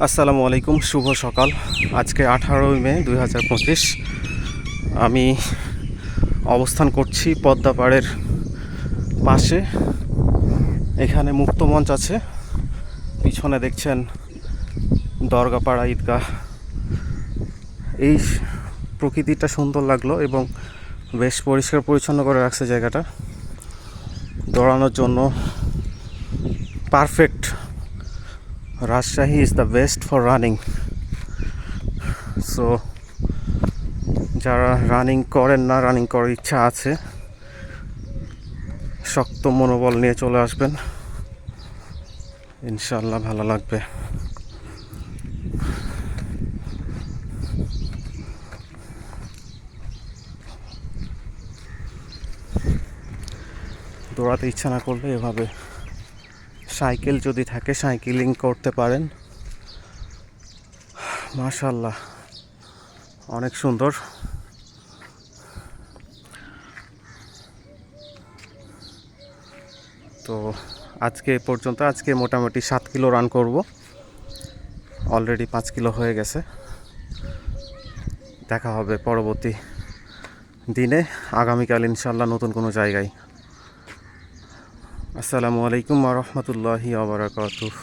আসসালামু আলাইকুম, শুভ সকাল। আজকে 18ই মে 2025। আমি অবস্থান করছি পদ্মা পাড়ের পাশে। এখানে মুক্ত মঞ্চ আছে, পিছনে দেখছেন দরগাপাড়া ঈদগাহ। এই প্রকৃতিটা সুন্দর লাগলো এবং বেশ পরিষ্কার পরিচ্ছন্ন করে রাখছে জায়গাটা। দৌড়ানোর জন্য perfect. Rajshahi is the best for running. So যারা রানিং করেন না, রানিং করার ইচ্ছা আছে, শক্ত মনোবল নিয়ে চলে আসবেন, ইনশাল্লাহ ভালো লাগবে। দৌড়াতে ইচ্ছা না করলে এভাবে সাইকেল যদি থাকে সাইকেলিং করতে পারেন। মাশাআল্লাহ, অনেক সুন্দর। তো আজকে পর্যন্ত মোটামুটি 7 কিলো রান করব। অলরেডি 5 কিলো হয়ে গেছে। দেখা হবে পরবর্তী দিনে, আগামীকাল ইনশাল্লাহ নতুন কোনো জায়গায়। আসসালামু আলাইকুম ওয়া রাহমাতুল্লাহি ওয়া বারাকাতুহু।